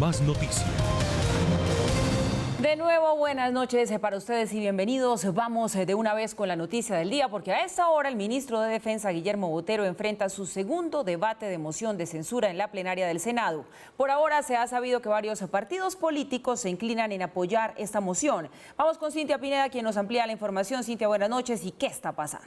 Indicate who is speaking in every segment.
Speaker 1: Más Noticias.
Speaker 2: De nuevo, buenas noches para ustedes y bienvenidos. Vamos de una vez con la noticia del día, porque a esta hora el ministro de Defensa, Guillermo Botero, enfrenta su segundo debate de moción de censura en la plenaria del Senado. Por ahora se ha sabido que varios partidos políticos se inclinan en apoyar esta moción. Vamos con Cintia Pineda, quien nos amplía la información. Cintia, buenas noches. ¿Y qué está pasando?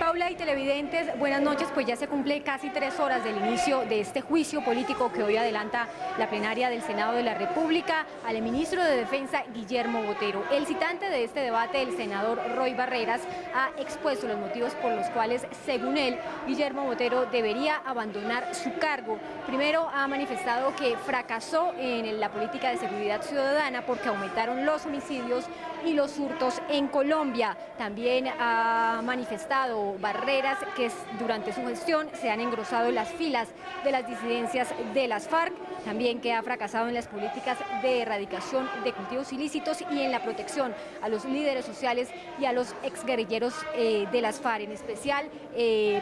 Speaker 3: Paula y televidentes, buenas noches. Pues ya se cumple casi 3 horas del inicio de este juicio político que hoy adelanta la plenaria del Senado de la República al ministro de Defensa, Guillermo Botero. El citante de este debate, el senador Roy Barreras, ha expuesto los motivos por los cuales, según él, Guillermo Botero debería abandonar su cargo. Primero, ha manifestado que fracasó en la política de seguridad ciudadana porque aumentaron los homicidios y los hurtos en Colombia. También ha manifestado Barreras que durante su gestión se han engrosado las filas de las disidencias de las FARC, también que ha fracasado en las políticas de erradicación de cultivos ilícitos y en la protección a los líderes sociales y a los exguerrilleros de las FARC. En especial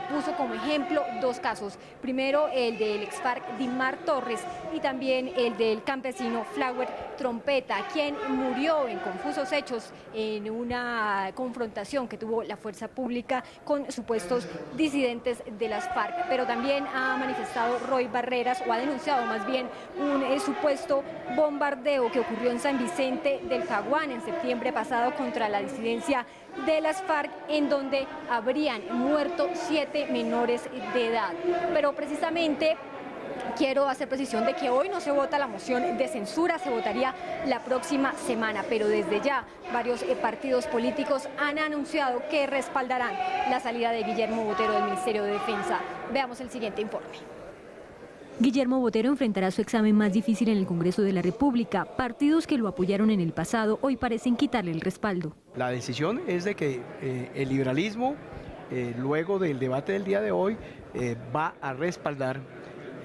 Speaker 3: puso como ejemplo 2 casos. Primero, el del ex FARC Dimar Torres y también el del campesino Flower Trompeta, quien murió en confusos hechos en una confrontación que tuvo la fuerza pública con supuestos disidentes de las FARC. Pero también ha manifestado Roy Barreras, o ha denunciado más bien, un supuesto bombardeo que ocurrió en San Vicente del Caguán en septiembre pasado contra la disidencia de las FARC, en donde habrían muerto 7 menores de edad. Pero precisamente quiero hacer precisión de que hoy no se vota la moción de censura, se votaría la próxima semana, pero desde ya varios partidos políticos han anunciado que respaldarán la salida de Guillermo Botero del Ministerio de Defensa. Veamos el siguiente informe. Guillermo Botero enfrentará su examen más difícil en el Congreso de la República. Partidos que lo apoyaron en el pasado hoy parecen quitarle el respaldo.
Speaker 4: La decisión es de que el liberalismo, luego del debate del día de hoy, va a respaldar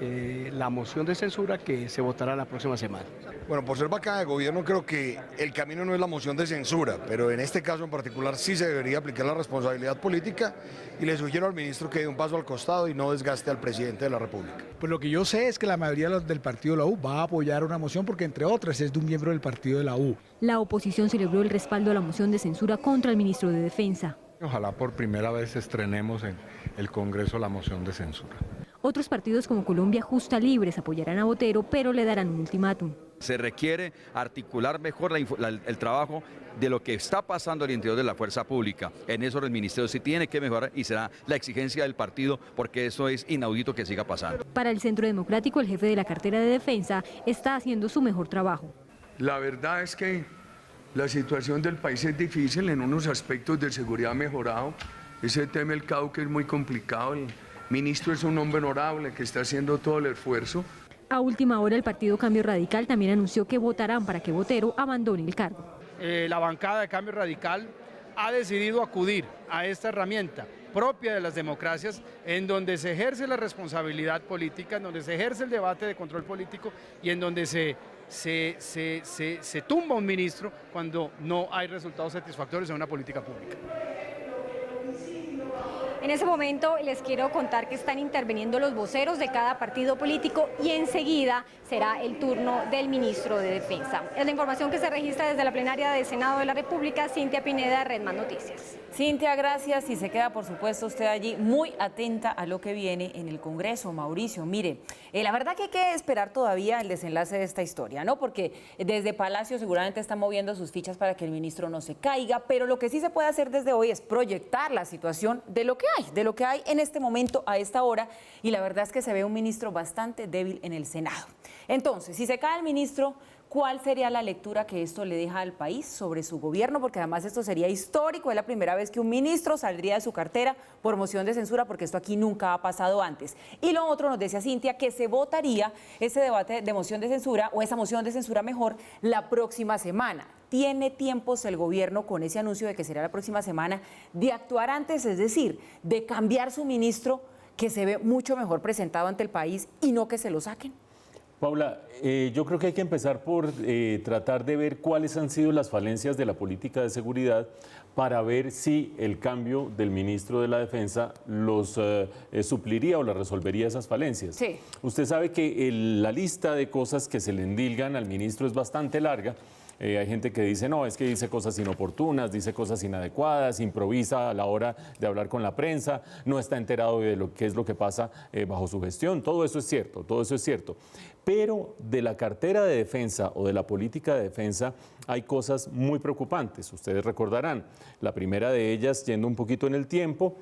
Speaker 4: la moción de censura que se votará la próxima semana.
Speaker 5: Bueno, por ser bancada de gobierno creo que el camino no es la moción de censura, pero en este caso en particular sí se debería aplicar la responsabilidad política y le sugiero al ministro que dé un paso al costado y no desgaste al presidente de la República.
Speaker 6: Pues lo que yo sé es que la mayoría del partido de la U va a apoyar una moción porque entre otras es de un miembro del partido de la U.
Speaker 3: La oposición celebró el respaldo a la moción de censura contra el ministro de Defensa.
Speaker 7: Ojalá por primera vez estrenemos en el Congreso la moción de censura.
Speaker 3: Otros partidos como Colombia Justa Libres apoyarán a Botero, pero le darán un ultimátum.
Speaker 8: Se requiere articular mejor el trabajo de lo que está pasando al interior de la fuerza pública. En eso el ministerio sí tiene que mejorar y será la exigencia del partido, porque eso es inaudito que siga pasando.
Speaker 3: Para el Centro Democrático, el jefe de la cartera de Defensa está haciendo su mejor trabajo.
Speaker 9: La verdad es que la situación del país es difícil, en unos aspectos de seguridad ha mejorado. Ese tema del Cauca es muy complicado. El ministro es un hombre honorable que está haciendo todo el esfuerzo.
Speaker 3: A última hora, el Partido Cambio Radical también anunció que votarán para que Botero abandone el cargo.
Speaker 10: La bancada de Cambio Radical ha decidido acudir a esta herramienta propia de las democracias, en donde se ejerce la responsabilidad política, en donde se ejerce el debate de control político y en donde se tumba un ministro cuando no hay resultados satisfactorios en una política pública.
Speaker 3: En ese momento les quiero contar que están interviniendo los voceros de cada partido político y enseguida será el turno del ministro de Defensa. Es la información que se registra desde la plenaria del Senado de la República. Cintia Pineda, Red Más Noticias.
Speaker 2: Cintia, gracias, y se queda por supuesto usted allí muy atenta a lo que viene en el Congreso. Mauricio, mire, la verdad que hay que esperar todavía el desenlace de esta historia, ¿no? Porque desde Palacio seguramente están moviendo sus fichas para que el ministro no se caiga, pero lo que sí se puede hacer desde hoy es proyectar la situación de lo que hay en este momento, a esta hora, y la verdad es que se ve un ministro bastante débil en el Senado. Entonces, si se cae el ministro, ¿cuál sería la lectura que esto le deja al país sobre su gobierno? Porque además esto sería histórico, es la primera vez que un ministro saldría de su cartera por moción de censura, porque esto aquí nunca ha pasado antes. Y lo otro, nos decía Cintia, que se votaría ese debate de moción de censura, o esa moción de censura mejor, la próxima semana. ¿Tiene tiempos el gobierno, con ese anuncio de que será la próxima semana, de actuar antes, es decir, de cambiar su ministro, que se ve mucho mejor presentado ante el país, y no que se lo saquen?
Speaker 1: Paula, yo creo que hay que empezar por tratar de ver cuáles han sido las falencias de la política de seguridad para ver si el cambio del ministro de la Defensa los supliría o las resolvería esas falencias.
Speaker 2: Sí.
Speaker 1: Usted sabe que la lista de cosas que se le endilgan al ministro es bastante larga. Hay gente que dice, no, es que dice cosas inoportunas, dice cosas inadecuadas, improvisa a la hora de hablar con la prensa, no está enterado de lo que es lo que pasa bajo su gestión. Todo eso es cierto, todo eso es cierto. Pero de la cartera de defensa o de la política de defensa hay cosas muy preocupantes. Ustedes recordarán, la primera de ellas, yendo un poquito en el tiempo,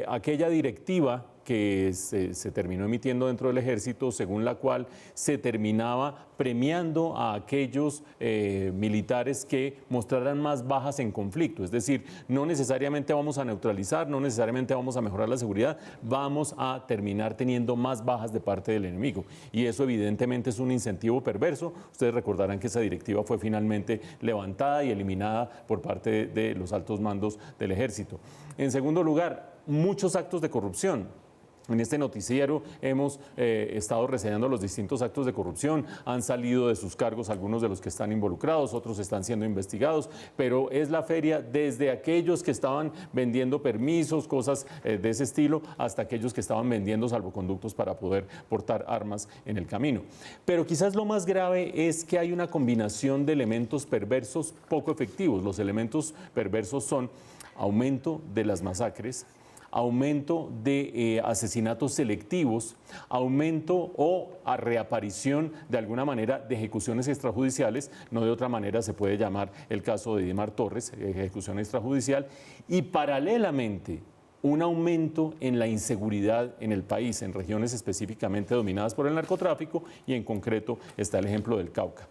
Speaker 1: aquella directiva que se terminó emitiendo dentro del Ejército, según la cual se terminaba premiando a aquellos militares que mostraran más bajas en conflicto. Es decir, no necesariamente vamos a neutralizar, no necesariamente vamos a mejorar la seguridad, vamos a terminar teniendo más bajas de parte del enemigo. Y eso evidentemente es un incentivo perverso. Ustedes recordarán que esa directiva fue finalmente levantada y eliminada por parte de los altos mandos del Ejército. En segundo lugar, muchos actos de corrupción. En este noticiero hemos estado reseñando los distintos actos de corrupción, han salido de sus cargos algunos de los que están involucrados, otros están siendo investigados, pero es la feria desde aquellos que estaban vendiendo permisos, cosas de ese estilo, hasta aquellos que estaban vendiendo salvoconductos para poder portar armas en el camino. Pero quizás lo más grave es que hay una combinación de elementos perversos poco efectivos. Los elementos perversos son aumento de las masacres, aumento de asesinatos selectivos, aumento o reaparición de alguna manera de ejecuciones extrajudiciales, no de otra manera se puede llamar el caso de Edimar Torres, ejecución extrajudicial, y paralelamente un aumento en la inseguridad en el país, en regiones específicamente dominadas por el narcotráfico, y en concreto está el ejemplo del Cauca.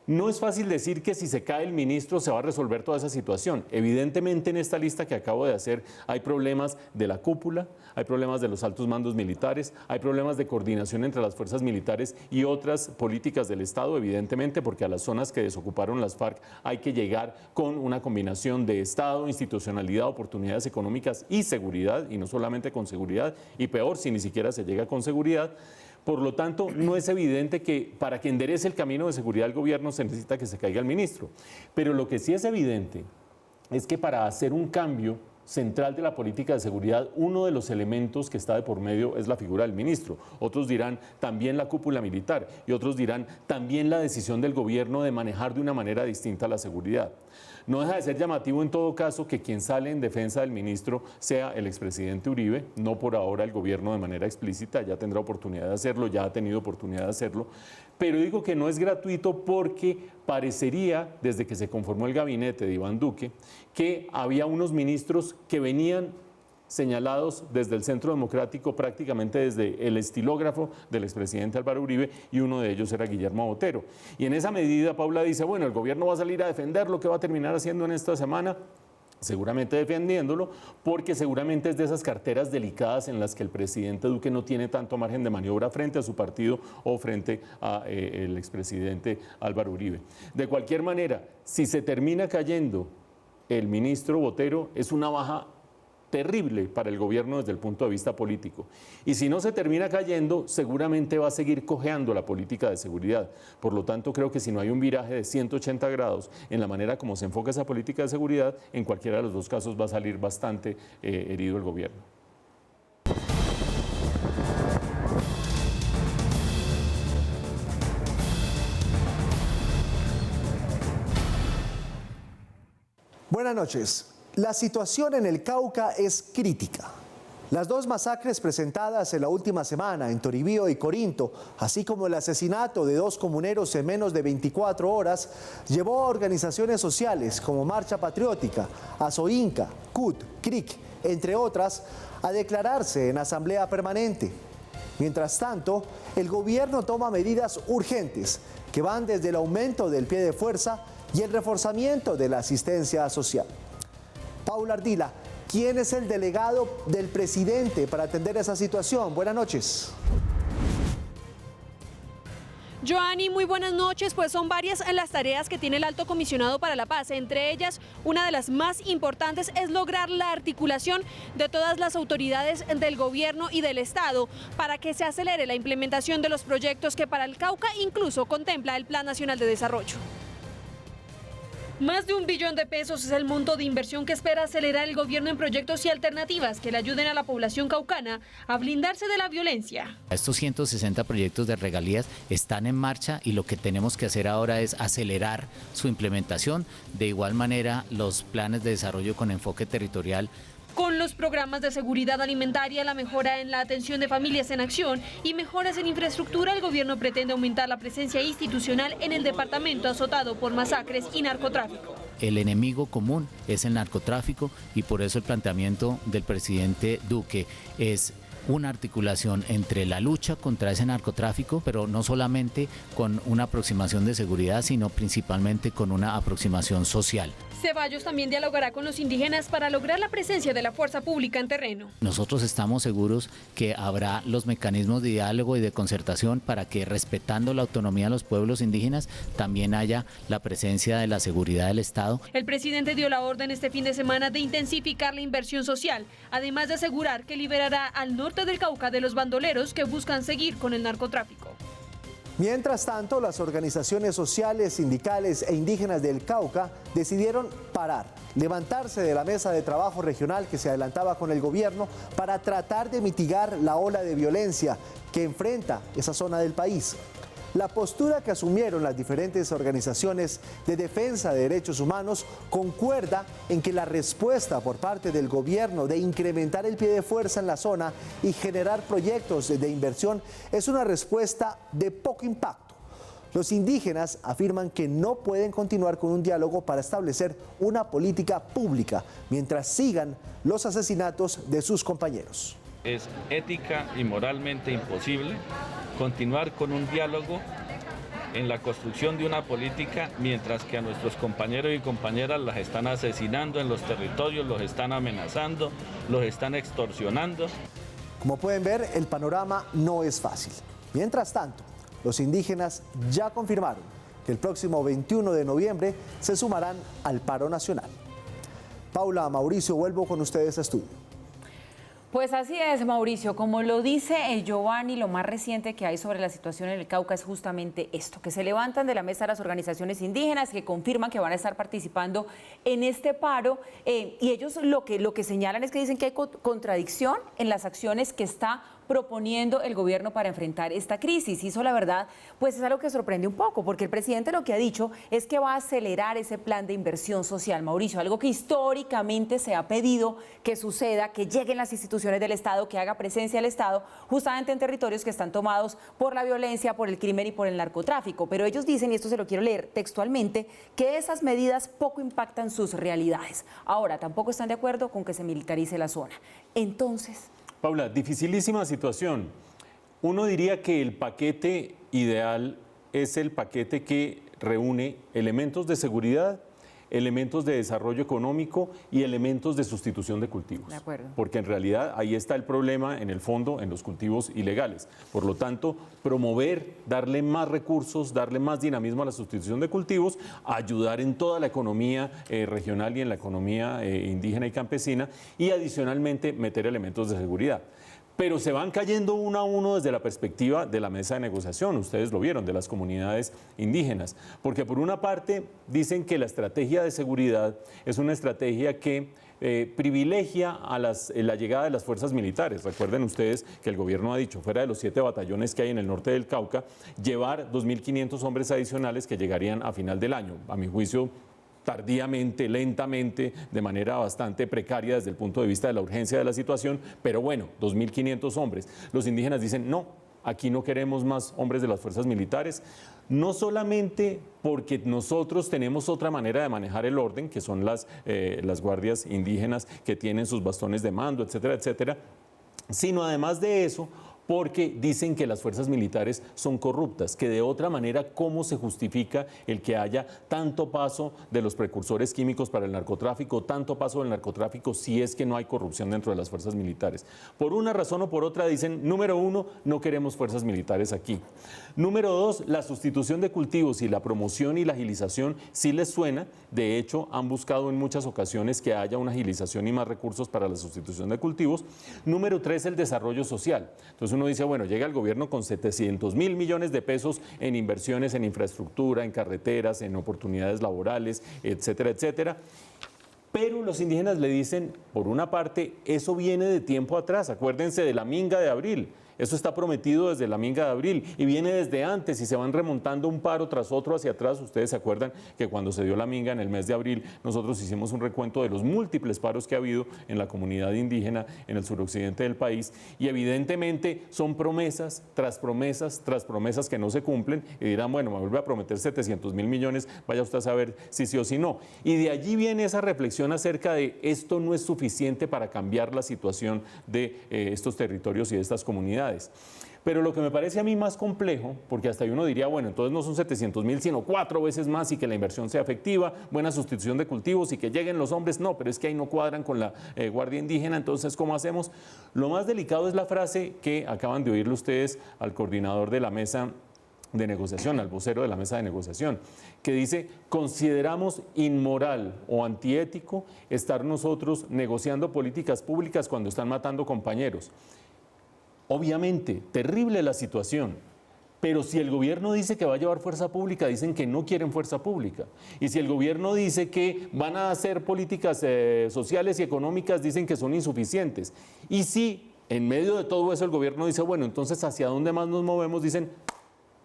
Speaker 1: No es fácil decir que si se cae el ministro se va a resolver toda esa situación. Evidentemente en esta lista que acabo de hacer hay problemas de la cúpula, hay problemas de los altos mandos militares, hay problemas de coordinación entre las fuerzas militares y otras políticas del Estado, evidentemente, porque a las zonas que desocuparon las FARC hay que llegar con una combinación de Estado, institucionalidad, oportunidades económicas y seguridad, y no solamente con seguridad, y peor si ni siquiera se llega con seguridad. Por lo tanto, no es evidente que para que enderece el camino de seguridad del gobierno se necesita que se caiga el ministro. Pero lo que sí es evidente es que para hacer un cambio central de la política de seguridad, uno de los elementos que está de por medio es la figura del ministro. Otros dirán también la cúpula militar y otros dirán también la decisión del gobierno de manejar de una manera distinta la seguridad. No deja de ser llamativo en todo caso que quien sale en defensa del ministro sea el expresidente Uribe, no por ahora el gobierno de manera explícita, ya tendrá oportunidad de hacerlo, ya ha tenido oportunidad de hacerlo, pero digo que no es gratuito porque parecería, desde que se conformó el gabinete de Iván Duque, que había unos ministros que venían señalados desde el Centro Democrático, prácticamente desde el estilógrafo del expresidente Álvaro Uribe, y uno de ellos era Guillermo Botero. Y en esa medida Paula dice, bueno, el gobierno va a salir a defender lo que va a terminar haciendo en esta semana, seguramente defendiéndolo, porque seguramente es de esas carteras delicadas en las que el presidente Duque no tiene tanto margen de maniobra frente a su partido o frente al expresidente Álvaro Uribe. De cualquier manera, si se termina cayendo el ministro Botero, es una baja terrible para el gobierno desde el punto de vista político. Y si no se termina cayendo, seguramente va a seguir cojeando la política de seguridad. Por lo tanto, creo que si no hay un viraje de 180 grados en la manera como se enfoca esa política de seguridad, en cualquiera de los dos casos va a salir bastante herido el gobierno.
Speaker 11: Buenas noches. La situación en el Cauca es crítica. Las dos masacres presentadas en la última semana en Toribío y Corinto, así como el asesinato de dos comuneros en menos de 24 horas, llevó a organizaciones sociales como Marcha Patriótica, Asoinca, CUT, CRIC, entre otras, a declararse en asamblea permanente. Mientras tanto, el gobierno toma medidas urgentes que van desde el aumento del pie de fuerza y el reforzamiento de la asistencia social. Paula Ardila, ¿quién es el delegado del presidente para atender esa situación? Buenas noches.
Speaker 12: Joanny, muy buenas noches. Pues son varias las tareas que tiene el Alto Comisionado para la Paz. Entre ellas, una de las más importantes es lograr la articulación de todas las autoridades del gobierno y del Estado para que se acelere la implementación de los proyectos que para el Cauca incluso contempla el Plan Nacional de Desarrollo. Más de $1 billón es el monto de inversión que espera acelerar el gobierno en proyectos y alternativas que le ayuden a la población caucana a blindarse de la violencia.
Speaker 13: Estos 160 proyectos de regalías están en marcha y lo que tenemos que hacer ahora es acelerar su implementación. De igual manera, los planes de desarrollo con enfoque territorial.
Speaker 12: Con los programas de seguridad alimentaria, la mejora en la atención de familias en acción y mejoras en infraestructura, el gobierno pretende aumentar la presencia institucional en el departamento azotado por masacres y narcotráfico.
Speaker 13: El enemigo común es el narcotráfico y por eso el planteamiento del presidente Duque es una articulación entre la lucha contra ese narcotráfico, pero no solamente con una aproximación de seguridad, sino principalmente con una aproximación social.
Speaker 12: Ceballos también dialogará con los indígenas para lograr la presencia de la fuerza pública en terreno.
Speaker 13: Nosotros estamos seguros que habrá los mecanismos de diálogo y de concertación para que, respetando la autonomía de los pueblos indígenas, también haya la presencia de la seguridad del Estado.
Speaker 12: El presidente dio la orden este fin de semana de intensificar la inversión social, además de asegurar que liberará al norte del Cauca de los bandoleros que buscan seguir con el narcotráfico.
Speaker 11: Mientras tanto, las organizaciones sociales, sindicales e indígenas del Cauca decidieron levantarse de la mesa de trabajo regional que se adelantaba con el gobierno para tratar de mitigar la ola de violencia que enfrenta esa zona del país. La postura que asumieron las diferentes organizaciones de defensa de derechos humanos concuerda en que la respuesta por parte del gobierno de incrementar el pie de fuerza en la zona y generar proyectos de inversión es una respuesta de poco impacto. Los indígenas afirman que no pueden continuar con un diálogo para establecer una política pública mientras sigan los asesinatos de sus compañeros.
Speaker 14: Es ética y moralmente imposible continuar con un diálogo en la construcción de una política mientras que a nuestros compañeros y compañeras las están asesinando en los territorios, los están amenazando, los están extorsionando.
Speaker 11: Como pueden ver, el panorama no es fácil. Mientras tanto, los indígenas ya confirmaron que el próximo 21 de noviembre se sumarán al paro nacional. Paula, Mauricio, vuelvo con ustedes a estudio.
Speaker 2: Pues así es, Mauricio. Como lo dice Giovanni, lo más reciente que hay sobre la situación en el Cauca es justamente esto, que se levantan de la mesa las organizaciones indígenas que confirman que van a estar participando en este paro y ellos lo que señalan es que dicen que hay contradicción en las acciones que está proponiendo el gobierno para enfrentar esta crisis. Y eso, la verdad, pues es algo que sorprende un poco, porque el presidente lo que ha dicho es que va a acelerar ese plan de inversión social, Mauricio, algo que históricamente se ha pedido que suceda, que lleguen las instituciones del Estado, que haga presencia el Estado, justamente en territorios que están tomados por la violencia, por el crimen y por el narcotráfico. Pero ellos dicen, y esto se lo quiero leer textualmente, que esas medidas poco impactan sus realidades. Ahora, tampoco están de acuerdo con que se militarice la zona. Entonces...
Speaker 1: Paula, dificilísima situación. Uno diría que el paquete ideal es el paquete que reúne elementos de seguridad, elementos de desarrollo económico y elementos de sustitución de cultivos.
Speaker 2: De acuerdo.
Speaker 1: Porque en realidad ahí está el problema, en el fondo, en los cultivos ilegales. Por lo tanto, promover, darle más recursos, darle más dinamismo a la sustitución de cultivos, ayudar en toda la economía regional y en la economía indígena y campesina, y adicionalmente meter elementos de seguridad. Pero se van cayendo uno a uno desde la perspectiva de la mesa de negociación, ustedes lo vieron, de las comunidades indígenas. Porque por una parte dicen que la estrategia de seguridad es una estrategia que privilegia a la llegada de las fuerzas militares. Recuerden ustedes que el gobierno ha dicho, fuera de los 7 batallones que hay en el norte del Cauca, llevar 2.500 hombres adicionales que llegarían a final del año. A mi juicio, tardíamente, lentamente, de manera bastante precaria desde el punto de vista de la urgencia de la situación, pero bueno, 2.500 hombres. Los indígenas dicen, no, aquí no queremos más hombres de las fuerzas militares, no solamente porque nosotros tenemos otra manera de manejar el orden, que son las guardias indígenas que tienen sus bastones de mando, etcétera, etcétera, sino además de eso, porque dicen que las fuerzas militares son corruptas, que de otra manera, ¿cómo se justifica el que haya tanto paso de los precursores químicos para el narcotráfico, tanto paso del narcotráfico, si es que no hay corrupción dentro de las fuerzas militares? Por una razón o por otra dicen, número uno, no queremos fuerzas militares aquí. Número dos, la sustitución de cultivos y la promoción y la agilización sí les suena. De hecho, han buscado en muchas ocasiones que haya una agilización y más recursos para la sustitución de cultivos. Número tres, el desarrollo social. Entonces uno dice, bueno, llega el gobierno con 700.000 millones de pesos en inversiones en infraestructura, en carreteras, en oportunidades laborales, etcétera, etcétera. Pero los indígenas le dicen, por una parte, eso viene de tiempo atrás, acuérdense de la minga de abril. Eso está prometido desde la minga de abril y viene desde antes y se van remontando un paro tras otro hacia atrás. Ustedes se acuerdan que cuando se dio la minga en el mes de abril, nosotros hicimos un recuento de los múltiples paros que ha habido en la comunidad indígena en el suroccidente del país y evidentemente son promesas tras promesas tras promesas que no se cumplen y dirán, bueno, me vuelve a prometer 700.000 millones, vaya usted a saber si sí o si no. Y de allí viene esa reflexión acerca de esto no es suficiente para cambiar la situación de estos territorios y de estas comunidades. Pero lo que me parece a mí más complejo, porque hasta ahí uno diría, bueno, entonces no son 700.000, sino 4 veces más y que la inversión sea efectiva, buena sustitución de cultivos y que lleguen los hombres, no, pero es que ahí no cuadran con la Guardia Indígena, entonces ¿cómo hacemos? Lo más delicado es la frase que acaban de oírle ustedes al coordinador de la mesa de negociación, al vocero de la mesa de negociación, que dice, consideramos inmoral o antiético estar nosotros negociando políticas públicas cuando están matando compañeros. Obviamente, terrible la situación, pero si el gobierno dice que va a llevar fuerza pública, dicen que no quieren fuerza pública. Y si el gobierno dice que van a hacer políticas sociales y económicas, dicen que son insuficientes. Y si en medio de todo eso el gobierno dice, bueno, entonces ¿hacia dónde más nos movemos? Dicen,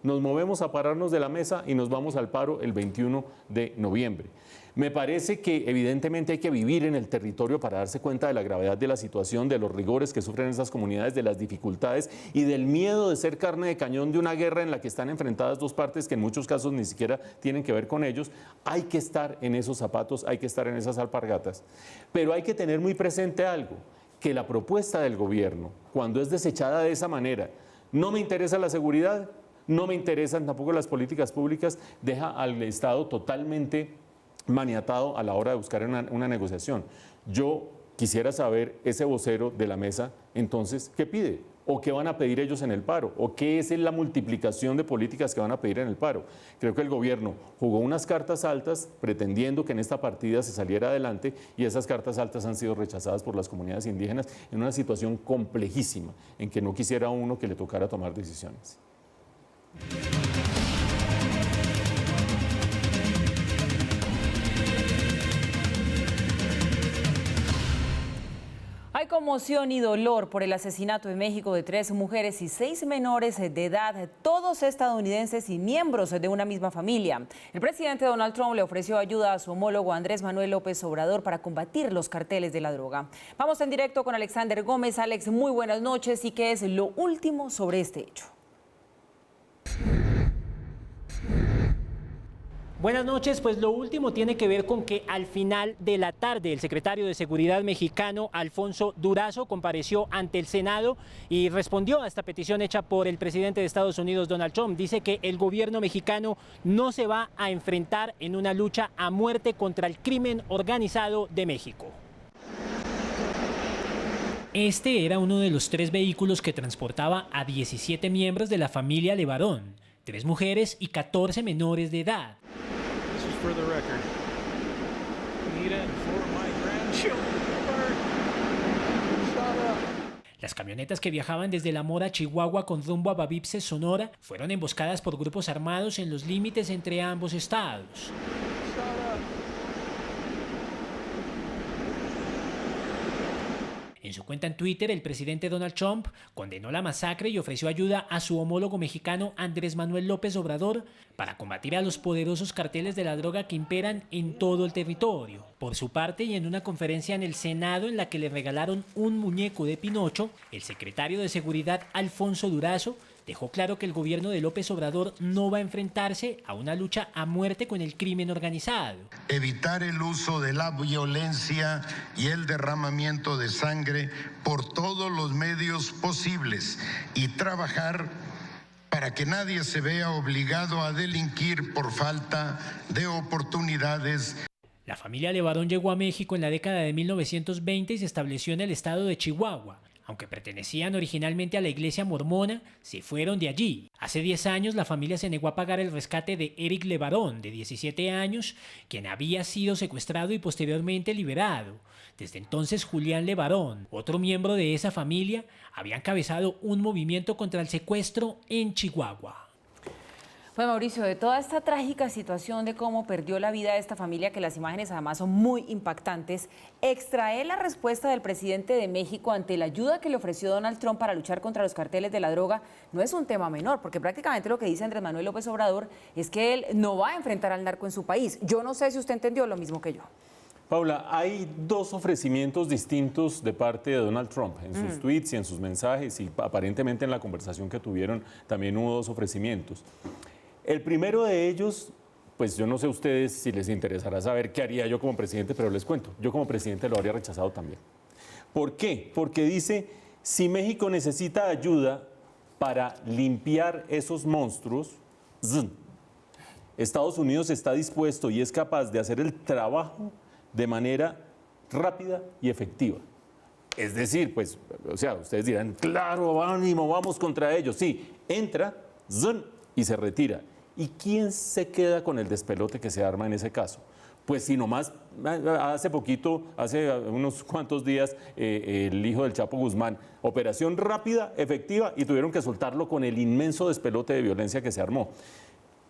Speaker 1: nos movemos a pararnos de la mesa y nos vamos al paro el 21 de noviembre. Me parece que evidentemente hay que vivir en el territorio para darse cuenta de la gravedad de la situación, de los rigores que sufren esas comunidades, de las dificultades y del miedo de ser carne de cañón de una guerra en la que están enfrentadas dos partes que en muchos casos ni siquiera tienen que ver con ellos. Hay que estar en esos zapatos, hay que estar en esas alpargatas. Pero hay que tener muy presente algo, que la propuesta del gobierno, cuando es desechada de esa manera, no me interesa la seguridad, no me interesan tampoco las políticas públicas, deja al Estado totalmente maniatado a la hora de buscar una negociación. Yo quisiera saber, ese vocero de la mesa, entonces, ¿qué pide? ¿O qué van a pedir ellos en el paro? ¿O qué es la multiplicación de políticas que van a pedir en el paro? Creo que el gobierno jugó unas cartas altas pretendiendo que en esta partida se saliera adelante y esas cartas altas han sido rechazadas por las comunidades indígenas en una situación complejísima en que no quisiera uno que le tocara tomar decisiones.
Speaker 2: Hay conmoción y dolor por el asesinato en México de 3 mujeres y 6 menores de edad, todos estadounidenses y miembros de una misma familia. El presidente Donald Trump le ofreció ayuda a su homólogo Andrés Manuel López Obrador para combatir los carteles de la droga. Vamos en directo con Alexander Gómez. Alex, muy buenas noches. ¿Y qué es lo último sobre este hecho?
Speaker 15: Buenas noches, pues lo último tiene que ver con que al final de la tarde el secretario de Seguridad mexicano, Alfonso Durazo, compareció ante el Senado y respondió a esta petición hecha por el presidente de Estados Unidos, Donald Trump. Dice que el gobierno mexicano no se va a enfrentar en una lucha a muerte contra el crimen organizado de México. Este era uno de los 3 vehículos que transportaba a 17 miembros de la familia Levarón, 3 mujeres y 14 menores de edad. Las camionetas que viajaban desde La Mora, Chihuahua, con rumbo a Bavipse, Sonora, fueron emboscadas por grupos armados en los límites entre ambos estados. En su cuenta en Twitter, el presidente Donald Trump condenó la masacre y ofreció ayuda a su homólogo mexicano Andrés Manuel López Obrador para combatir a los poderosos carteles de la droga que imperan en todo el territorio. Por su parte, y en una conferencia en el Senado en la que le regalaron un muñeco de Pinocho, el secretario de Seguridad Alfonso Durazo dejó claro que el gobierno de López Obrador no va a enfrentarse a una lucha a muerte con el crimen organizado.
Speaker 16: Evitar el uso de la violencia y el derramamiento de sangre por todos los medios posibles y trabajar para que nadie se vea obligado a delinquir por falta de oportunidades.
Speaker 15: La familia Levarón llegó a México en la década de 1920 y se estableció en el estado de Chihuahua. Aunque pertenecían originalmente a la iglesia mormona, se fueron de allí. Hace 10 años la familia se negó a pagar el rescate de Eric Levarón, de 17 años, quien había sido secuestrado y posteriormente liberado. Desde entonces Julián Levarón, otro miembro de esa familia, había encabezado un movimiento contra el secuestro en Chihuahua.
Speaker 2: Pues Mauricio, de toda esta trágica situación de cómo perdió la vida esta familia, que las imágenes además son muy impactantes, extraer la respuesta del presidente de México ante la ayuda que le ofreció Donald Trump para luchar contra los carteles de la droga no es un tema menor, porque prácticamente lo que dice Andrés Manuel López Obrador es que él no va a enfrentar al narco en su país. Yo no sé si usted entendió lo mismo que yo.
Speaker 1: Paula, hay dos ofrecimientos distintos de parte de Donald Trump en sus tweets y en sus mensajes, y aparentemente en la conversación que tuvieron también hubo dos ofrecimientos. El primero de ellos, pues yo no sé a ustedes si les interesará saber qué haría yo como presidente, pero les cuento, yo como presidente lo habría rechazado también. ¿Por qué? Porque dice, si México necesita ayuda para limpiar esos monstruos, Estados Unidos está dispuesto y es capaz de hacer el trabajo de manera rápida y efectiva. Es decir, pues, o sea, ustedes dirán, claro, ánimo, vamos contra ellos. Sí, entra, y se retira. ¿Y quién se queda con el despelote que se arma en ese caso? Pues si nomás, hace poquito, hace unos cuantos días, el hijo del Chapo Guzmán, operación rápida, efectiva, y tuvieron que soltarlo con el inmenso despelote de violencia que se armó.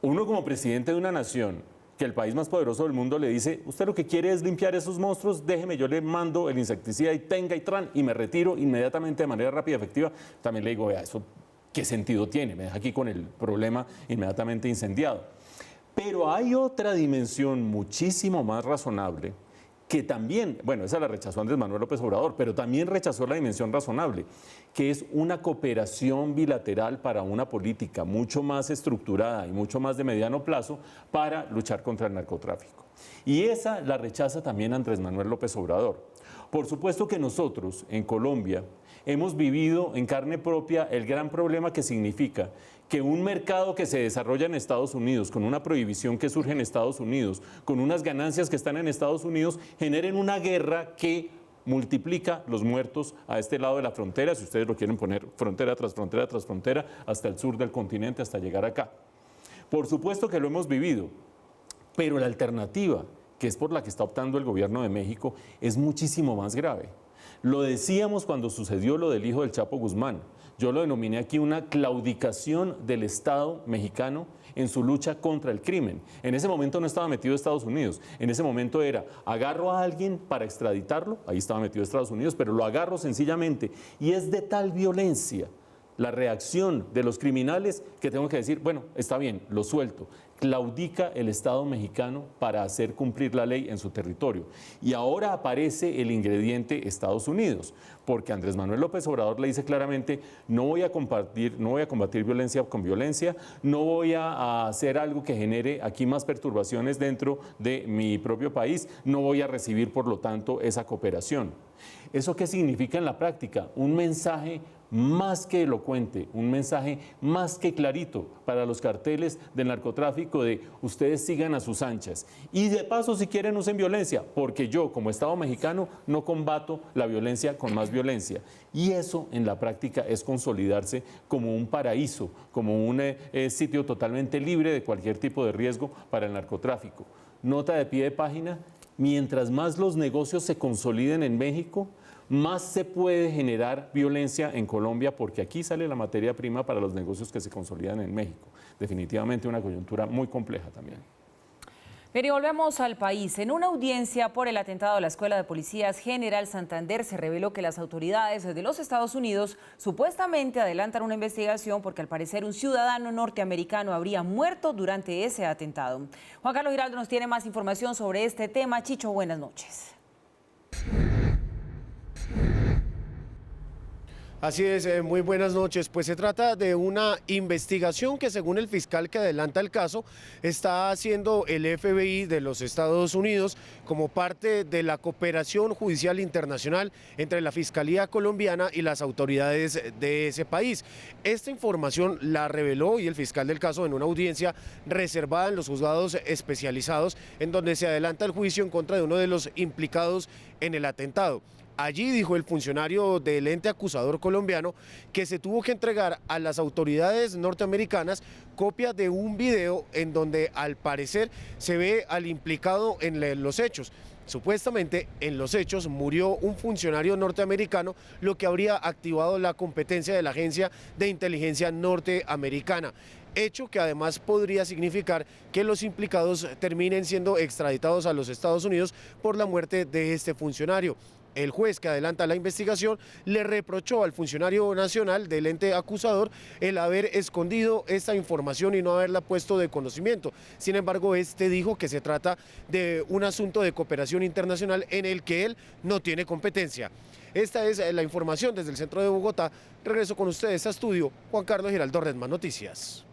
Speaker 1: Uno como presidente de una nación, que el país más poderoso del mundo le dice, usted lo que quiere es limpiar esos monstruos, déjeme, yo le mando el insecticida y tenga y tran, y me retiro inmediatamente de manera rápida y efectiva, también le digo, vea, eso ¿qué sentido tiene? Me deja aquí con el problema inmediatamente incendiado. Pero hay otra dimensión muchísimo más razonable que también, bueno, esa la rechazó Andrés Manuel López Obrador, pero también rechazó la dimensión razonable, que es una cooperación bilateral para una política mucho más estructurada y mucho más de mediano plazo para luchar contra el narcotráfico. Y esa la rechaza también Andrés Manuel López Obrador. Por supuesto que nosotros, en Colombia, hemos vivido en carne propia el gran problema que significa que un mercado que se desarrolla en Estados Unidos, con una prohibición que surge en Estados Unidos, con unas ganancias que están en Estados Unidos, generen una guerra que multiplica los muertos a este lado de la frontera, si ustedes lo quieren poner frontera tras frontera tras frontera, hasta el sur del continente, hasta llegar acá. Por supuesto que lo hemos vivido, pero la alternativa, que es por la que está optando el gobierno de México, es muchísimo más grave. Lo decíamos cuando sucedió lo del hijo del Chapo Guzmán. Yo lo denominé aquí una claudicación del Estado mexicano en su lucha contra el crimen. En ese momento no estaba metido Estados Unidos. En ese momento era, agarro a alguien para extraditarlo, ahí estaba metido Estados Unidos, pero lo agarro sencillamente. Y es de tal violencia la reacción de los criminales que tengo que decir, bueno, está bien, lo suelto. Claudica el Estado mexicano para hacer cumplir la ley en su territorio. Y ahora aparece el ingrediente Estados Unidos, porque Andrés Manuel López Obrador le dice claramente, no voy a combatir violencia con violencia, no voy a hacer algo que genere aquí más perturbaciones dentro de mi propio país, no voy a recibir, por lo tanto, esa cooperación. ¿Eso qué significa en la práctica? Un mensaje más que elocuente, un mensaje más que clarito para los carteles del narcotráfico de ustedes sigan a sus anchas. Y de paso, si quieren, usen violencia, porque yo, como Estado mexicano, no combato la violencia con más violencia. Y eso, en la práctica, es consolidarse como un paraíso, como un sitio totalmente libre de cualquier tipo de riesgo para el narcotráfico. Nota de pie de página, mientras más los negocios se consoliden en México, más se puede generar violencia en Colombia, porque aquí sale la materia prima para los negocios que se consolidan en México. Definitivamente una coyuntura muy compleja también.
Speaker 2: Pero y volvemos al país. En una audiencia por el atentado a la Escuela de Policías General Santander se reveló que las autoridades de los Estados Unidos supuestamente adelantan una investigación porque al parecer un ciudadano norteamericano habría muerto durante ese atentado. Juan Carlos Giraldo nos tiene más información sobre este tema. Chicho, buenas noches.
Speaker 17: Así es, muy buenas noches. Pues se trata de una investigación que, según el fiscal que adelanta el caso, está haciendo el FBI de los Estados Unidos como parte de la cooperación judicial internacional entre la Fiscalía colombiana y las autoridades de ese país. Esta información la reveló hoy el fiscal del caso en una audiencia reservada en los juzgados especializados, en donde se adelanta el juicio en contra de uno de los implicados en el atentado. Allí dijo el funcionario del ente acusador colombiano que se tuvo que entregar a las autoridades norteamericanas copia de un video en donde al parecer se ve al implicado en los hechos. Supuestamente en los hechos murió un funcionario norteamericano, lo que habría activado la competencia de la Agencia de Inteligencia norteamericana. Hecho que además podría significar que los implicados terminen siendo extraditados a los Estados Unidos por la muerte de este funcionario. El juez que adelanta la investigación le reprochó al funcionario nacional del ente acusador el haber escondido esta información y no haberla puesto de conocimiento. Sin embargo, este dijo que se trata de un asunto de cooperación internacional en el que él no tiene competencia. Esta es la información desde el centro de Bogotá. Regreso con ustedes a estudio. Juan Carlos Giraldo, Redman Noticias.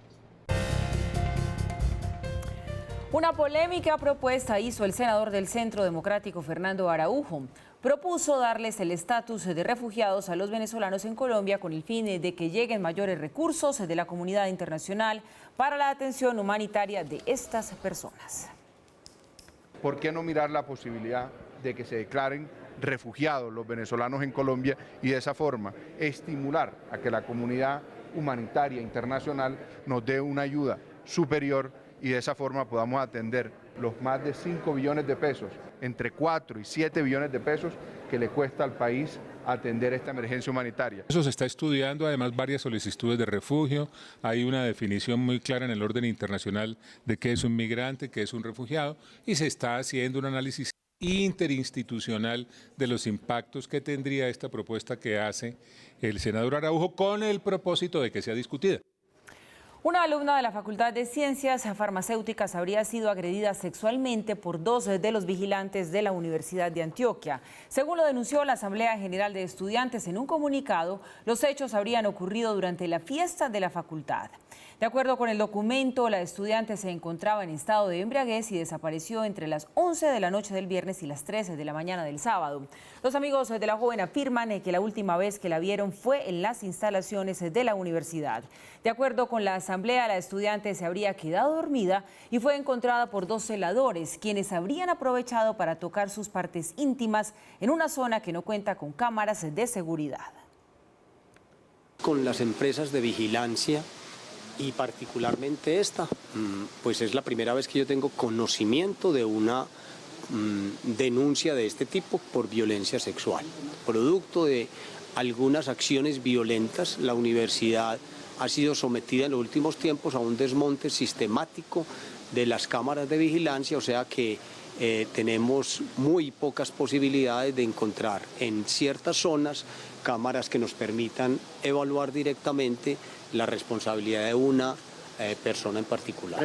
Speaker 2: Una polémica propuesta hizo el senador del Centro Democrático, Fernando Araujo. Propuso darles el estatus de refugiados a los venezolanos en Colombia con el fin de que lleguen mayores recursos de la comunidad internacional para la atención humanitaria de estas personas.
Speaker 18: ¿Por qué no mirar la posibilidad de que se declaren refugiados los venezolanos en Colombia y de esa forma estimular a que la comunidad humanitaria internacional nos dé una ayuda superior y de esa forma podamos atender los más de 5 billones de pesos, entre 4 y 7 billones de pesos que le cuesta al país atender esta emergencia humanitaria?
Speaker 19: Eso se está estudiando, además varias solicitudes de refugio, hay una definición muy clara en el orden internacional de qué es un migrante, qué es un refugiado, y se está haciendo un análisis interinstitucional de los impactos que tendría esta propuesta que hace el senador Araujo con el propósito de que sea discutida.
Speaker 2: Una alumna de la Facultad de Ciencias Farmacéuticas habría sido agredida sexualmente por 2 de los vigilantes de la Universidad de Antioquia. Según lo denunció la Asamblea General de Estudiantes en un comunicado, los hechos habrían ocurrido durante la fiesta de la facultad. De acuerdo con el documento, la estudiante se encontraba en estado de embriaguez y desapareció entre las 11 de la noche del viernes y las 13 de la mañana del sábado. Los amigos de la joven afirman que la última vez que la vieron fue en las instalaciones de la universidad. De acuerdo con la asamblea, la estudiante se habría quedado dormida y fue encontrada por 2 celadores, quienes habrían aprovechado para tocar sus partes íntimas en una zona que no cuenta con cámaras de seguridad.
Speaker 20: Con las empresas de vigilancia y particularmente esta, pues es la primera vez que yo tengo conocimiento de una denuncia de este tipo por violencia sexual. Producto de algunas acciones violentas, la universidad ha sido sometida en los últimos tiempos a un desmonte sistemático de las cámaras de vigilancia, o sea que tenemos muy pocas posibilidades de encontrar en ciertas zonas cámaras que nos permitan evaluar directamente la responsabilidad de una persona en particular.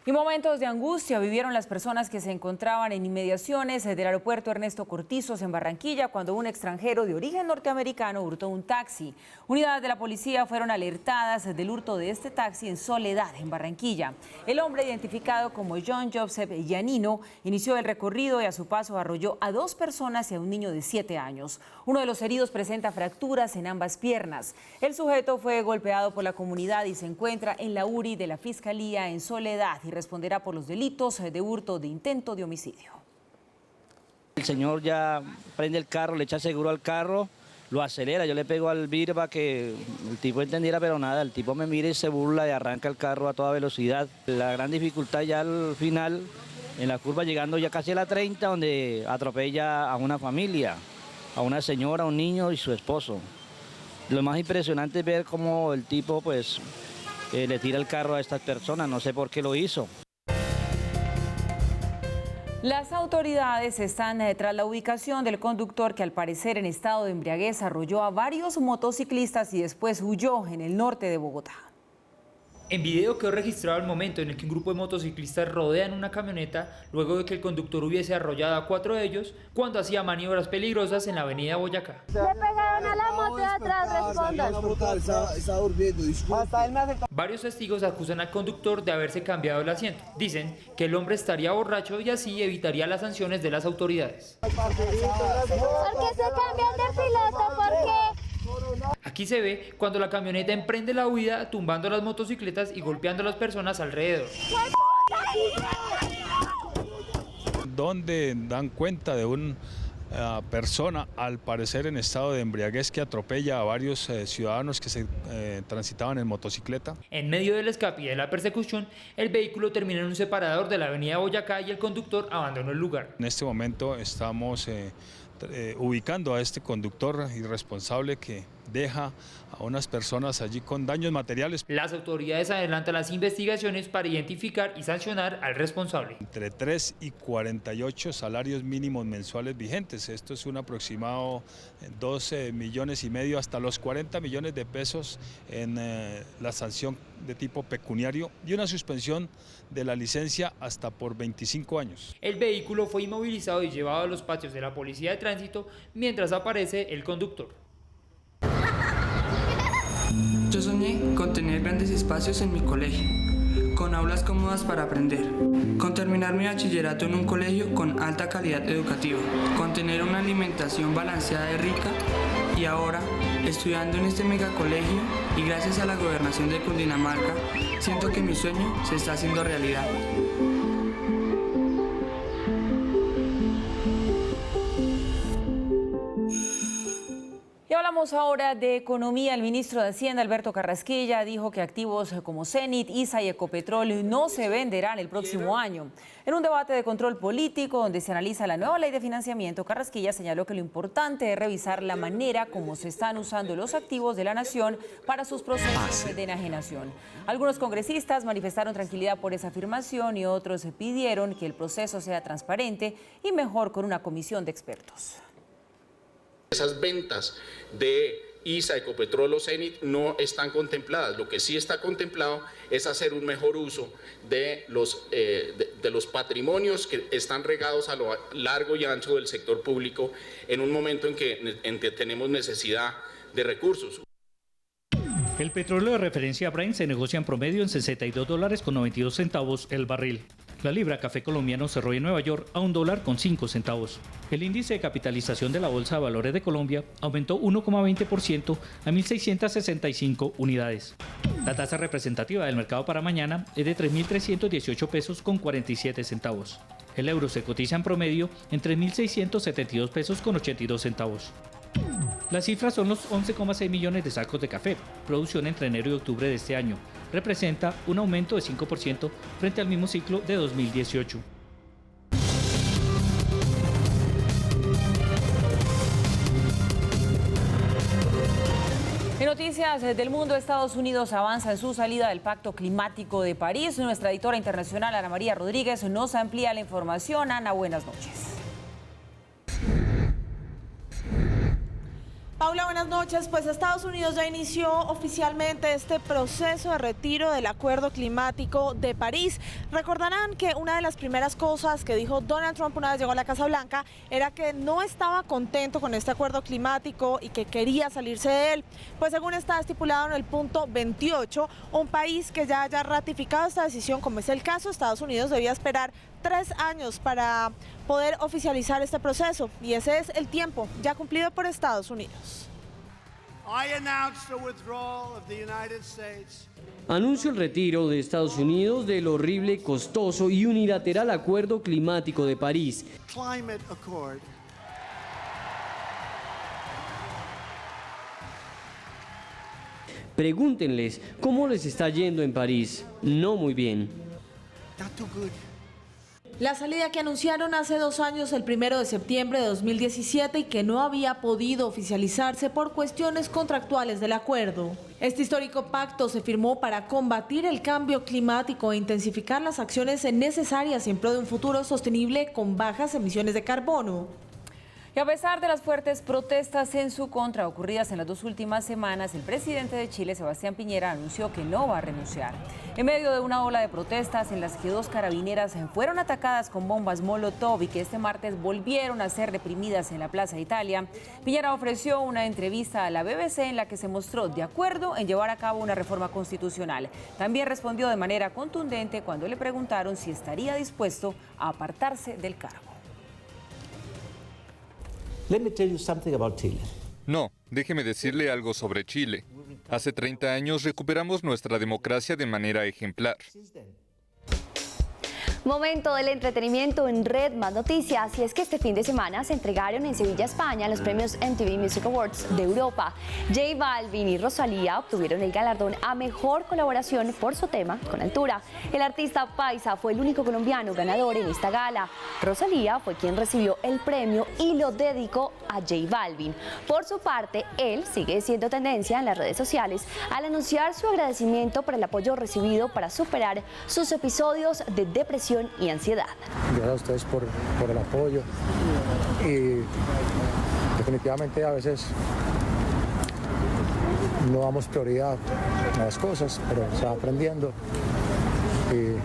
Speaker 2: Y momentos de angustia vivieron las personas que se encontraban en inmediaciones del aeropuerto Ernesto Cortizos en Barranquilla cuando un extranjero de origen norteamericano hurtó un taxi. Unidades de la policía fueron alertadas del hurto de este taxi en Soledad, en Barranquilla. El hombre, identificado como John Joseph Yanino, inició el recorrido y a su paso arrolló a 2 personas y a un niño de 7 años. Uno de los heridos presenta fracturas en ambas piernas. El sujeto fue golpeado por la comunidad y se encuentra en la URI de la Fiscalía en Soledad y responderá por los delitos de hurto de intento de homicidio.
Speaker 21: El señor ya prende el carro, le echa seguro al carro, lo acelera, yo le pego al vidrio para que el tipo entendiera, pero nada, el tipo me mira y se burla y arranca el carro a toda velocidad. La gran dificultad ya al final, en la curva llegando ya casi a la 30, donde atropella a una familia, a una señora, a un niño y su esposo. Lo más impresionante es ver cómo el tipo pues le tira el carro a estas personas, no sé por qué lo hizo.
Speaker 2: Las autoridades están tras la ubicación del conductor que al parecer en estado de embriaguez arrolló a varios motociclistas y después huyó en el norte de Bogotá.
Speaker 4: En video quedó registrado el momento en el que un grupo de motociclistas rodean una camioneta luego de que el conductor hubiese arrollado a 4 de ellos cuando hacía maniobras peligrosas en la avenida Boyacá.
Speaker 22: Le pegaron a la moto de atrás, respondan.
Speaker 4: Varios testigos acusan al conductor de haberse cambiado el asiento. Dicen que el hombre estaría borracho y así evitaría las sanciones de las autoridades.
Speaker 22: ¿Por qué se cambian de piloto? ¿Por qué?
Speaker 4: Aquí se ve cuando la camioneta emprende la huida tumbando las motocicletas y golpeando a las personas alrededor.
Speaker 23: Donde dan cuenta de una persona, al parecer en estado de embriaguez, que atropella a varios ciudadanos que se transitaban en motocicleta.
Speaker 4: En medio del escape y de la persecución, el vehículo termina en un separador de la avenida Boyacá y el conductor abandonó el lugar.
Speaker 23: En este momento estamos ubicando a este conductor irresponsable que deja a unas personas allí con daños materiales.
Speaker 4: Las autoridades adelantan las investigaciones para identificar y sancionar al responsable.
Speaker 23: Entre 3 y 48 salarios mínimos mensuales vigentes. Esto es un aproximado 12 millones y medio hasta los 40 millones de pesos en la sanción de tipo pecuniario y una suspensión de la licencia hasta por 25 años.
Speaker 4: El vehículo fue inmovilizado y llevado a los patios de la Policía de Tránsito mientras aparece el conductor.
Speaker 24: Yo soñé con tener grandes espacios en mi colegio, con aulas cómodas para aprender, con terminar mi bachillerato en un colegio con alta calidad educativa, con tener una alimentación balanceada y rica, y ahora, estudiando en este megacolegio y gracias a la gobernación de Cundinamarca, siento que mi sueño se está haciendo realidad.
Speaker 2: Y hablamos ahora de economía. El ministro de Hacienda, Alberto Carrasquilla, dijo que activos como Cenit, ISA y Ecopetrol no se venderán el próximo año. En un debate de control político donde se analiza la nueva ley de financiamiento, Carrasquilla señaló que lo importante es revisar la manera como se están usando los activos de la nación para sus procesos de enajenación. Algunos congresistas manifestaron tranquilidad por esa afirmación y otros pidieron que el proceso sea transparente y mejor con una comisión de expertos.
Speaker 25: Esas ventas de ISA, Ecopetrol o Cenit no están contempladas. Lo que sí está contemplado es hacer un mejor uso de los patrimonios que están regados a lo largo y ancho del sector público en un momento en que tenemos necesidad de recursos.
Speaker 26: El petróleo de referencia Brent se negocia en promedio en $62.92 el barril. La libra café colombiano cerró en Nueva York a $1.05. El índice de capitalización de la Bolsa de Valores de Colombia aumentó 1,20% a 1.665 unidades. La tasa representativa del mercado para mañana es de 3.318 pesos con 47 centavos. El euro se cotiza en promedio en 3.672 pesos con 82 centavos. Las cifras son los 11,6 millones de sacos de café, producción entre enero y octubre de este año. Representa un aumento de 5% frente al mismo ciclo de 2018.
Speaker 2: En noticias del mundo, Estados Unidos avanza en su salida del Pacto Climático de París. Nuestra editora internacional, Ana María Rodríguez, nos amplía la información. Ana, buenas noches.
Speaker 27: Paula, buenas noches. Pues Estados Unidos ya inició oficialmente este proceso de retiro del Acuerdo Climático de París. Recordarán que una de las primeras cosas que dijo Donald Trump una vez llegó a la Casa Blanca era que no estaba contento con este acuerdo climático y que quería salirse de él. Pues según está estipulado en el punto 28, un país que ya haya ratificado esta decisión, como es el caso, Estados Unidos debía esperar 3 años para poder oficializar este proceso, y ese es el tiempo ya cumplido por Estados Unidos.
Speaker 28: Anuncio el retiro de Estados Unidos del horrible, costoso y unilateral Acuerdo Climático de París. Pregúntenles cómo les está yendo en París. No muy bien.
Speaker 27: La salida que anunciaron hace 2 años, el 1 de septiembre de 2017, y que no había podido oficializarse por cuestiones contractuales del acuerdo. Este histórico pacto se firmó para combatir el cambio climático e intensificar las acciones necesarias en pro de un futuro sostenible con bajas emisiones de carbono.
Speaker 2: Y a pesar de las fuertes protestas en su contra ocurridas en las 2 últimas semanas, el presidente de Chile, Sebastián Piñera, anunció que no va a renunciar. En medio de una ola de protestas en las que 2 carabineras fueron atacadas con bombas Molotov y que este martes volvieron a ser reprimidas en la Plaza Italia, Piñera ofreció una entrevista a la BBC en la que se mostró de acuerdo en llevar a cabo una reforma constitucional. También respondió de manera contundente cuando le preguntaron si estaría dispuesto a apartarse del cargo.
Speaker 3: No, déjeme decirle algo sobre Chile. Hace 30 años recuperamos nuestra democracia de manera ejemplar.
Speaker 5: Momento del entretenimiento en Red Más Noticias, y es que este fin de semana se entregaron en Sevilla, España, los premios MTV Music Awards de Europa. J Balvin y Rosalía obtuvieron el galardón a Mejor Colaboración por su tema Con Altura. El artista paisa fue el único colombiano ganador en esta gala. Rosalía fue quien recibió el premio y lo dedicó a J Balvin. Por su parte, él sigue siendo tendencia en las redes sociales al anunciar su agradecimiento por el apoyo recibido para superar sus episodios de depresión y ansiedad.
Speaker 6: Gracias a ustedes por el apoyo, y definitivamente a veces no damos prioridad a las cosas, pero se va aprendiendo, y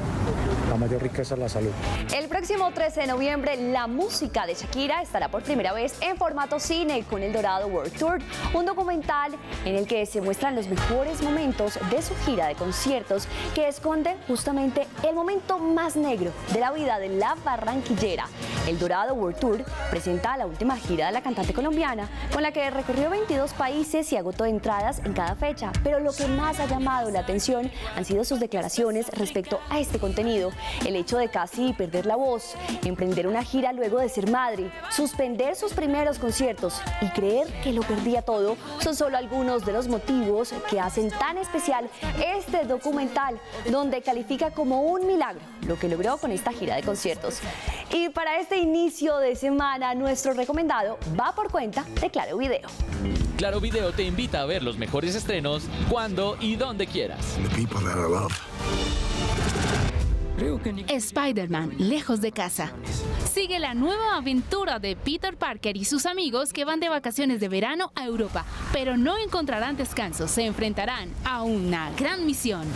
Speaker 6: la mayor riqueza es la salud.
Speaker 5: El próximo 13 de noviembre, la música de Shakira estará por primera vez en formato cine con El Dorado World Tour, un documental en el que se muestran los mejores momentos de su gira de conciertos, que esconde justamente el momento más negro de la vida de la barranquillera. El Dorado World Tour presenta la última gira de la cantante colombiana, con la que recorrió 22 países y agotó entradas en cada fecha, pero lo que más ha llamado la atención han sido sus declaraciones respecto a este contenido. El hecho de casi perder la voz, emprender una gira luego de ser madre, suspender sus primeros conciertos y creer que lo perdía todo son solo algunos de los motivos que hacen tan especial este documental, donde califica como un milagro lo que logró con esta gira de conciertos. Y para este inicio de semana, nuestro recomendado va por cuenta de Claro Video.
Speaker 7: Claro Video te invita a ver los mejores estrenos cuando y donde quieras.
Speaker 8: Spider-Man, lejos de casa. Sigue la nueva aventura de Peter Parker y sus amigos que van de vacaciones de verano a Europa, pero no encontrarán descanso, se enfrentarán a una gran misión.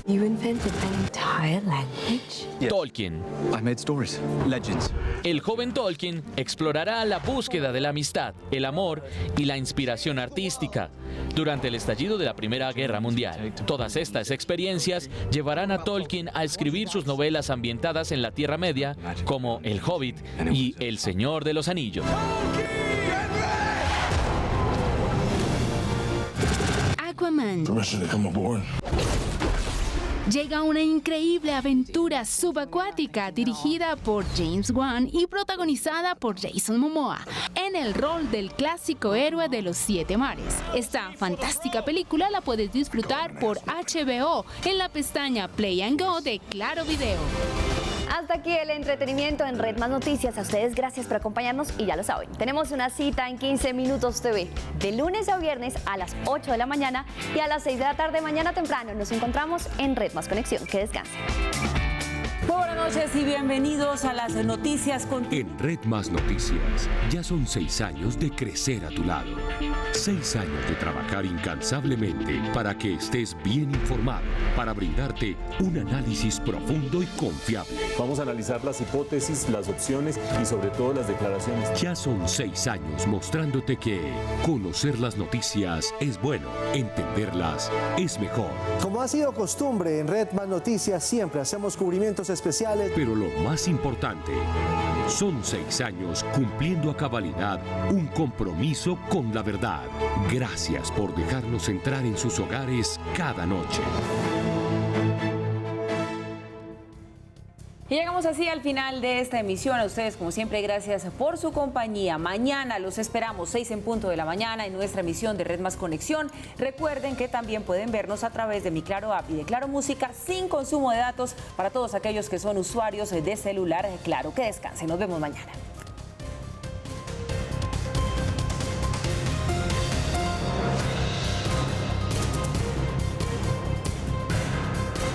Speaker 7: You invented an entire language? Tolkien. I made stories, legends. El joven Tolkien explorará la búsqueda de la amistad, el amor y la inspiración artística durante el estallido de la Primera Guerra Mundial. Todas estas experiencias llevarán a Tolkien a escribir sus novelas ambientadas en la Tierra Media, como El Hobbit y El Señor de los Anillos.
Speaker 8: Aquaman. Llega una increíble aventura subacuática dirigida por James Wan y protagonizada por Jason Momoa en el rol del clásico héroe de los 7 mares. Esta fantástica película la puedes disfrutar por HBO en la pestaña Play and Go de Claro Video.
Speaker 5: Hasta aquí el entretenimiento en Red Más Noticias. A ustedes gracias por acompañarnos y ya lo saben, tenemos una cita en 15 Minutos TV de lunes a viernes a las 8 de la mañana y a las 6 de la tarde mañana temprano. Nos encontramos en Red Más Conexión. Que descansen.
Speaker 2: Muy buenas noches y bienvenidos a las noticias
Speaker 9: En Red Más Noticias ya son 6 años de crecer a tu lado. 6 años de trabajar incansablemente para que estés bien informado, para brindarte un análisis profundo y confiable.
Speaker 1: Vamos a analizar las hipótesis, las opciones y sobre todo las declaraciones.
Speaker 9: Ya son 6 años mostrándote que conocer las noticias es bueno, entenderlas es mejor.
Speaker 11: Como ha sido costumbre en Red Más Noticias, siempre hacemos cubrimientos especiales.
Speaker 9: Pero lo más importante, son 6 años cumpliendo a cabalidad un compromiso con la verdad. Gracias por dejarnos entrar en sus hogares cada noche.
Speaker 2: Y llegamos así al final de esta emisión. A ustedes, como siempre, gracias por su compañía. Mañana los esperamos 6 en punto de la mañana en nuestra emisión de Red Más Conexión. Recuerden que también pueden vernos a través de Mi Claro App y de Claro Música sin consumo de datos para todos aquellos que son usuarios de celular. Claro, que descansen. Nos vemos mañana.